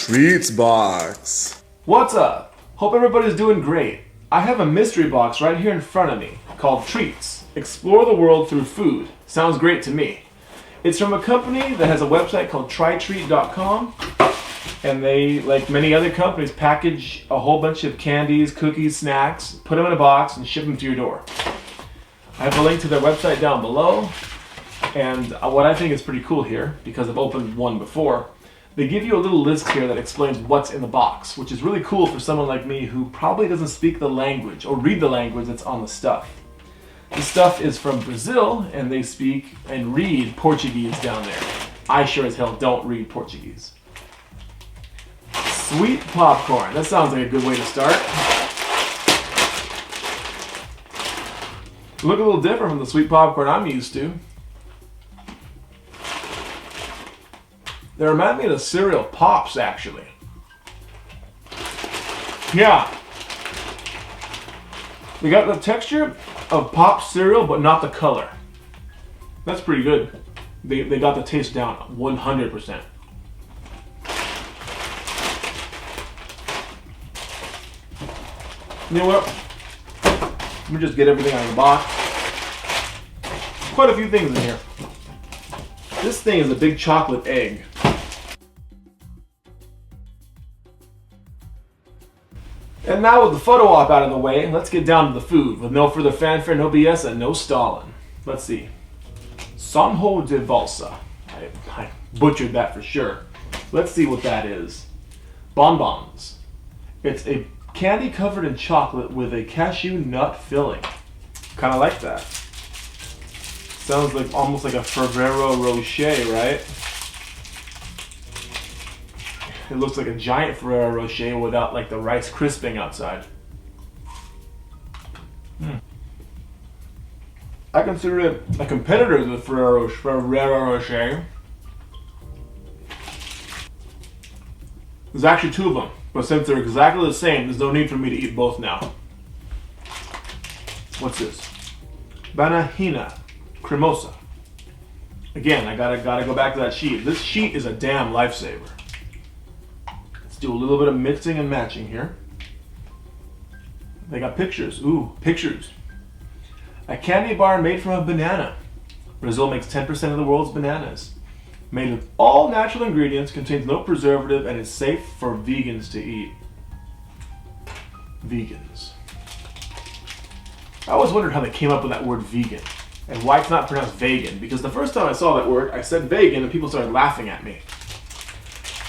Treats box. What's up? Hope everybody's doing great. I have a mystery box right here in front of me called Treats. Explore the world through food. Sounds great to me. It's from a company that has a website called trytreat.com, and they, like many other companies, package a whole bunch of candies, cookies, snacks, put them in a box, and ship them to your door. I have a link to their website down below, and what I think is pretty cool here, because I've opened one before, they give you a little list here that explains what's in the box, which is really cool for someone like me who probably doesn't speak the language or read the language that's on the stuff. The stuff is from Brazil, and they speak and read Portuguese down there. I sure as hell don't read Portuguese. Sweet popcorn. That sounds like a good way to start. Look a little different from the sweet popcorn I'm used to. They remind me of the cereal Pops, actually. Yeah. They got the texture of Pops cereal, but not the color. That's pretty good. They got the taste down 100%. You know what? Let me just get everything out of the box. Quite a few things in here. This thing is a big chocolate egg. And now with the photo op out of the way, let's get down to the food. With no further fanfare, no BS, and no stalling. Let's see. Sonho de Valsa. I butchered that for sure. Let's see what that is. Bonbons. It's a candy covered in chocolate with a cashew nut filling. Kind of like that. Sounds like almost like a Ferrero Rocher, right? It looks like a giant Ferrero Rocher without like the rice crisping outside. I consider it a competitor to the Ferrero Rocher. There's actually two of them, but since they're exactly the same, there's no need for me to eat both now. What's this? Banana Cremosa. Again, I gotta go back to that sheet. This sheet is a damn lifesaver. Let's do a little bit of mixing and matching here. They got pictures. Ooh, pictures. A candy bar made from a banana. Brazil makes 10% of the world's bananas. Made with all natural ingredients, contains no preservative, and is safe for vegans to eat. Vegans. I always wondered how they came up with that word vegan. And why it's not pronounced vegan, because the first time I saw that word, I said vegan and people started laughing at me.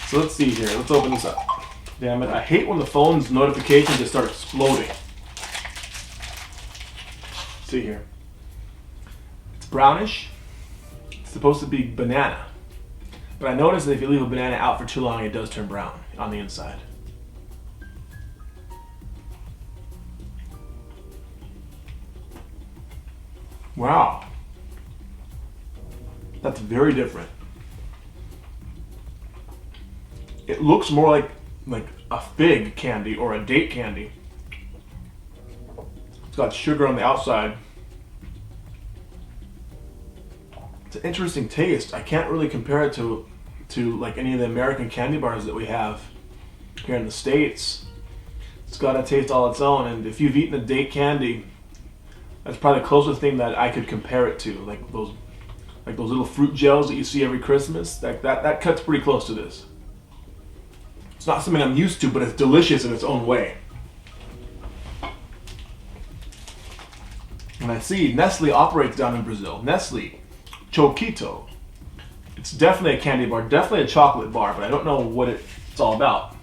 So let's see here, let's open this up. Damn it, I hate when the phone's notifications just start exploding. Let's see here. It's brownish. It's supposed to be banana. But I noticed that if you leave a banana out for too long, it does turn brown on the inside. Wow, that's very different. It looks more like a fig candy or a date candy. It's got sugar on the outside. It's an interesting taste. I can't really compare it to like any of the American candy bars that we have here in the States. It's got a taste all its own, and if you've eaten a date candy, that's probably the closest thing that I could compare it to, like those little fruit gels that you see every Christmas. That cuts pretty close to this. It's not something I'm used to, but it's delicious in its own way. And I see Nestle operates down in Brazil. Nestle, Choquito. It's definitely a candy bar, definitely a chocolate bar, but I don't know what it's all about.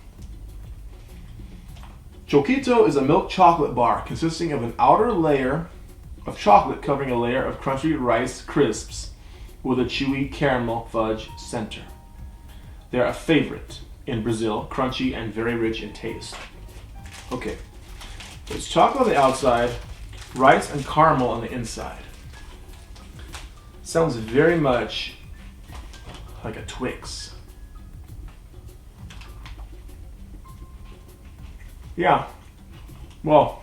Choquito is a milk chocolate bar consisting of an outer layer of chocolate covering a layer of crunchy rice crisps with a chewy caramel fudge center. They're a favorite in Brazil, crunchy and very rich in taste. Okay, there's chocolate on the outside, rice and caramel on the inside. Sounds very much like a Twix. Yeah, well,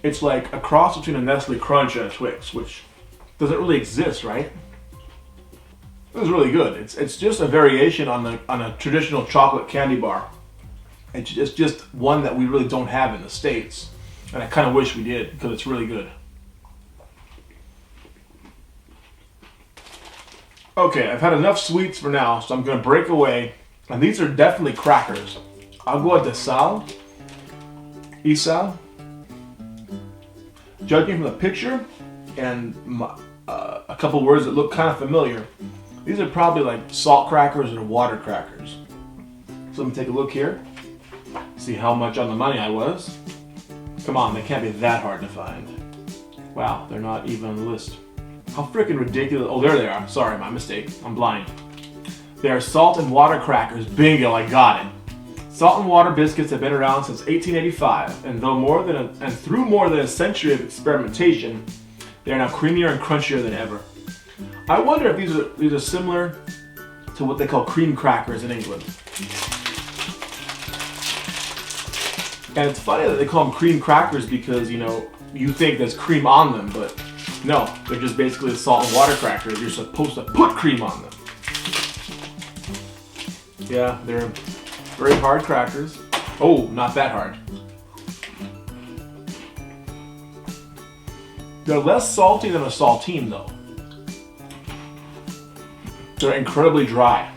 it's like a cross between a Nestle Crunch and a Twix, which doesn't really exist, right? It was really good. It's just a variation on a traditional chocolate candy bar. It's just one that we really don't have in the States, and I kind of wish we did because it's really good. Okay, I've had enough sweets for now, so I'm gonna break away, and these are definitely crackers. Agua de sal, isal. Judging from the picture and a couple words that look kind of familiar, these are probably like salt crackers or water crackers. So let me take a look here, see how much on the money I was. Come on, they can't be that hard to find. Wow, they're not even on the list. How freaking ridiculous. Oh, there they are. Sorry, my mistake. I'm blind. They are salt and water crackers. Bingo, I got it. Salt and water biscuits have been around since 1885, and through more than a century of experimentation, they are now creamier and crunchier than ever. I wonder if these are similar to what they call cream crackers in England. And it's funny that they call them cream crackers because, you know, you think there's cream on them, but no, they're just basically salt and water crackers. You're supposed to put cream on them. Yeah, they're very hard crackers. Oh, not that hard. They're less salty than a saltine, though. They're incredibly dry.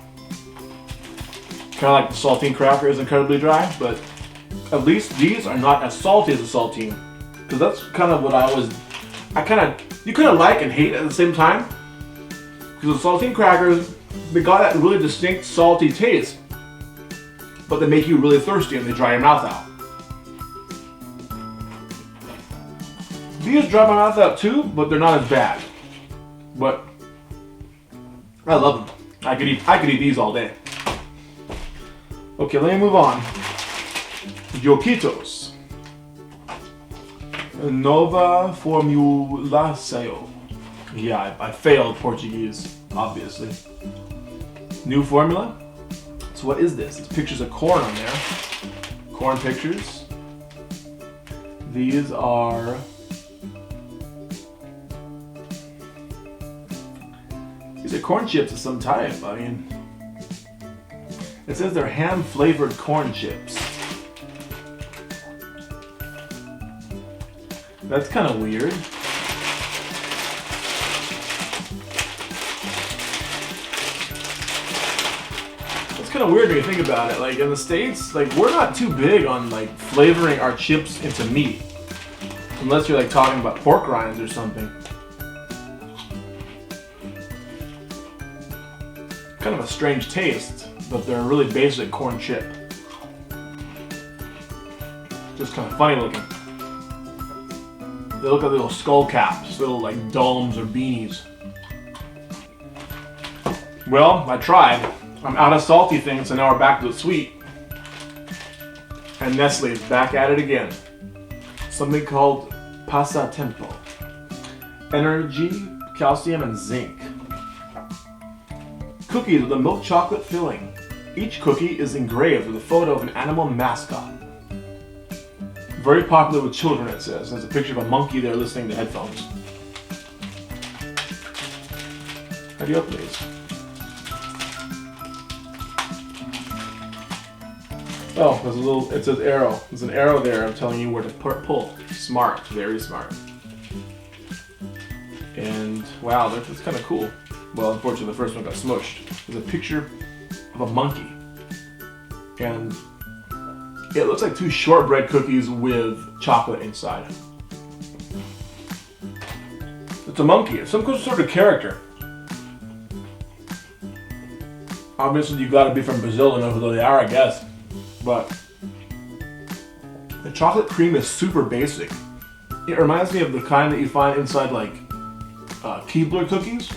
Kind of like the saltine cracker is incredibly dry, but at least these are not as salty as a saltine. Because that's kind of what you kind of like and hate at the same time. Because the saltine crackers, they got that really distinct salty taste, but they make you really thirsty and they dry your mouth out. These dry my mouth out too, but they're not as bad. But I love them. I could eat these all day. Okay, let me move on. Yoquitos. Nova Formulação. Yeah, I failed Portuguese, obviously. New formula? So what is this? It's pictures of corn on there. Corn pictures. These are corn chips of some type. I mean, it says they're ham-flavored corn chips. That's kind of weird. It's kind of weird when you think about it. Like in the States, like we're not too big on like flavoring our chips into meat, unless you're like talking about pork rinds or something. Kind of a strange taste, but they're a really basic corn chip. Just kind of funny looking. They look like little skull caps, little like domes or beanies. Well, I tried. I'm out of salty things, so now we're back to the sweet. And Nestle's back at it again. Something called Passatempo. Energy, calcium, and zinc. Cookies with a milk chocolate filling. Each cookie is engraved with a photo of an animal mascot. Very popular with children, it says. There's a picture of a monkey there listening to headphones. How do you open these? Oh, there's a little, it says arrow. There's an arrow there. I'm telling you where to pull. Smart, very smart. And wow, that's kind of cool. Well, unfortunately, the first one got smushed. There's a picture of a monkey. And it looks like two shortbread cookies with chocolate inside. It's a monkey. It's some sort of character. Obviously, you gotta be from Brazil to know who they are, I guess. But the chocolate cream is super basic. It reminds me of the kind that you find inside like Keebler cookies.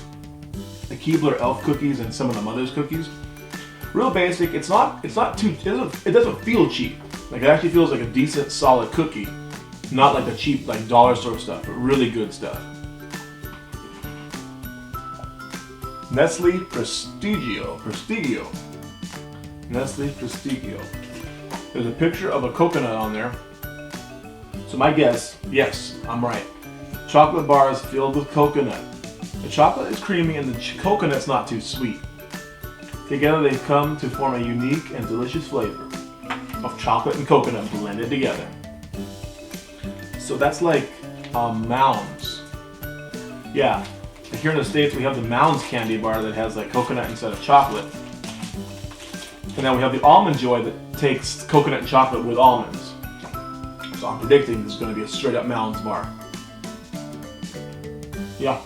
The Keebler elf cookies and some of the mother's cookies. Real basic. It's not too. It doesn't feel cheap. Like it actually feels like a decent, solid cookie, not like the cheap like dollar store stuff, but really good stuff. Nestle Prestigio. Nestle Prestigio. There's a picture of a coconut on there. So my guess, yes, I'm right. Chocolate bars filled with coconut. The chocolate is creamy and the coconut's not too sweet. Together they come to form a unique and delicious flavor of chocolate and coconut blended together. So that's like Mounds. Yeah, here in the States we have the Mounds candy bar that has like coconut instead of chocolate. And then we have the Almond Joy that takes coconut and chocolate with almonds. So I'm predicting this is going to be a straight up Mounds bar. Yeah.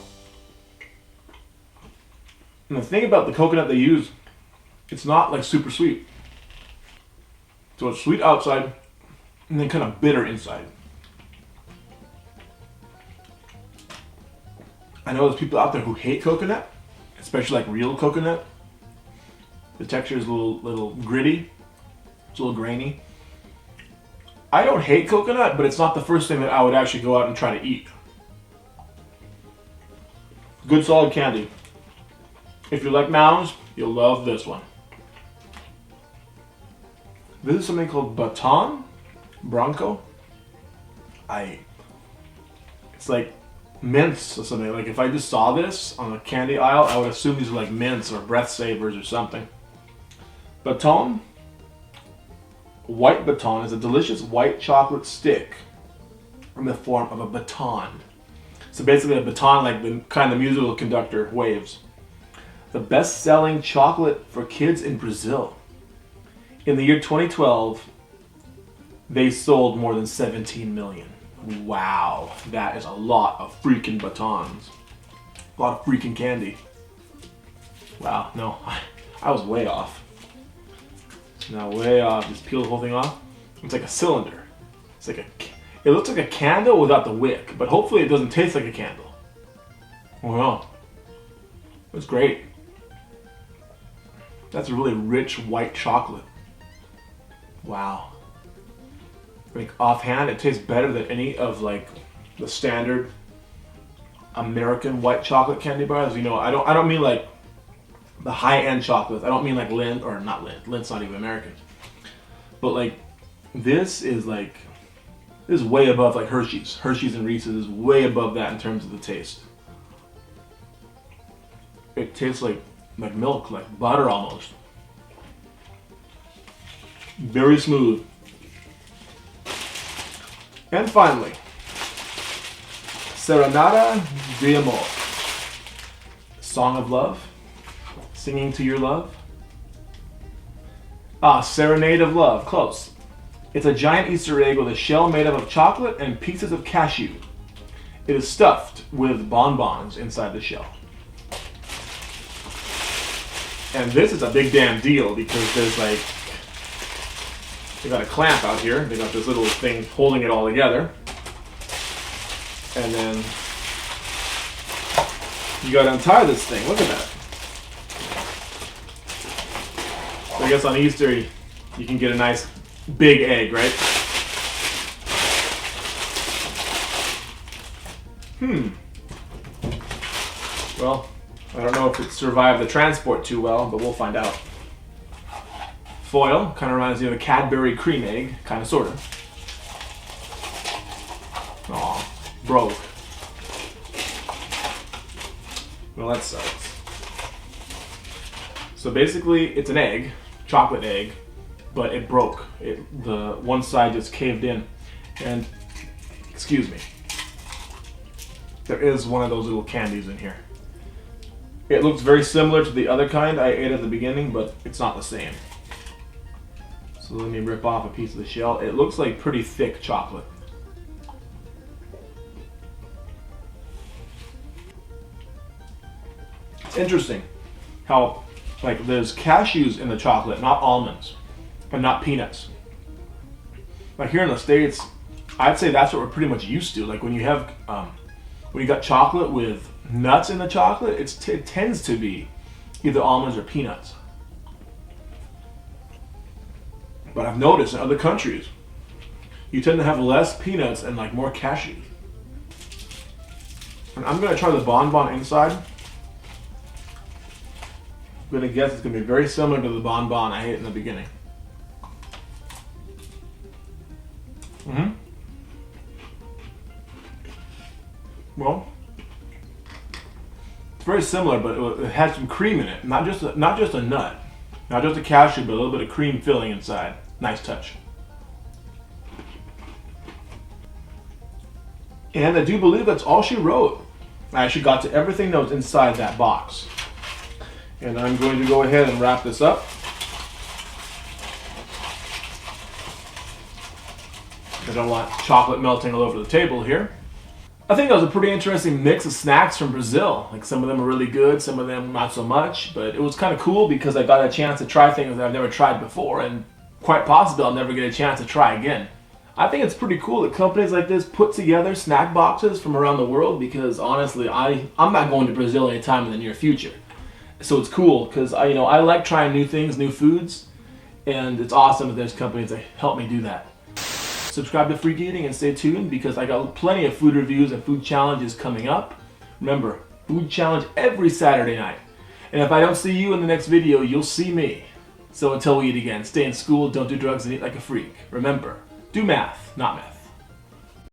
And the thing about the coconut they use, it's not like super sweet. So it's sweet outside and then kind of bitter inside. I know there's people out there who hate coconut, especially like real coconut. The texture is a little gritty. It's a little grainy. I don't hate coconut, but it's not the first thing that I would actually go out and try to eat. Good solid candy. If you like Mounds, you'll love this one. This is something called Baton Bronco. It's like mints or something. Like if I just saw this on the candy aisle, I would assume these are like mints or breath savers or something. Baton, white baton, is a delicious white chocolate stick in the form of a baton. So basically a baton like the kind of musical conductor waves. The best-selling chocolate for kids in Brazil. In the year 2012, they sold more than 17 million. Wow, that is a lot of freaking batons. A lot of freaking candy. Wow, no, I was way off. Now way off. Just peel the whole thing off. It's like a cylinder. It's like it looks like a candle without the wick, but hopefully it doesn't taste like a candle. Wow, that's great. That's a really rich white chocolate. Wow. Like offhand, it tastes better than any of like the standard American white chocolate candy bars. You know, I don't mean like the high-end chocolates. I don't mean like Lindt, or not Lindt. Lindt's not even American. But like this is way above like Hershey's. Hershey's and Reese's is way above that in terms of the taste. It tastes like milk, like butter almost. Very smooth. And finally, Serenata de Amor. Song of love. Singing to your love. Serenade of love. Close. It's a giant Easter egg with a shell made up of chocolate and pieces of cashew. It is stuffed with bonbons inside the shell. And this is a big damn deal because there's like, they got a clamp out here. They got this little thing holding it all together. And then you gotta untie this thing. Look at that. So I guess on Easter you can get a nice big egg, right? Well, I don't know if it survived the transport too well, but we'll find out. Foil kind of reminds me of a Cadbury cream egg, kind of, sort of. Aw, broke. Well, that sucks. So basically, it's an egg, chocolate egg, but it broke. The one side just caved in, and excuse me, there is one of those little candies in here. It looks very similar to the other kind I ate at the beginning, but it's not the same. So let me rip off a piece of the shell. It looks like pretty thick chocolate. It's interesting how like there's cashews in the chocolate, not almonds, and not peanuts. Like here in the States, I'd say that's what we're pretty much used to. Like when you have, when you got chocolate with nuts in the chocolate, it tends to be either almonds or peanuts. But I've noticed in other countries, you tend to have less peanuts and like more cashews. And I'm gonna try the bonbon inside. I'm gonna guess it's gonna be very similar to the bonbon I ate in the beginning. Well, very similar, but it has some cream in it. Not just a nut. Not just a cashew, but a little bit of cream filling inside. Nice touch. And I do believe that's all she wrote. I actually got to everything that was inside that box. And I'm going to go ahead and wrap this up. I don't want chocolate melting all over the table here. I think that was a pretty interesting mix of snacks from Brazil. Like, some of them are really good, some of them not so much. But it was kind of cool because I got a chance to try things that I've never tried before, and quite possibly I'll never get a chance to try again. I think it's pretty cool that companies like this put together snack boxes from around the world, because honestly, I'm not going to Brazil anytime in the near future. So it's cool because I like trying new things, new foods, and it's awesome that there's companies that help me do that. Subscribe to FreakEating and stay tuned, because I got plenty of food reviews and food challenges coming up. Remember, food challenge every Saturday night. And if I don't see you in the next video, you'll see me. So until we eat again, stay in school, don't do drugs, and eat like a freak. Remember, do math, not meth.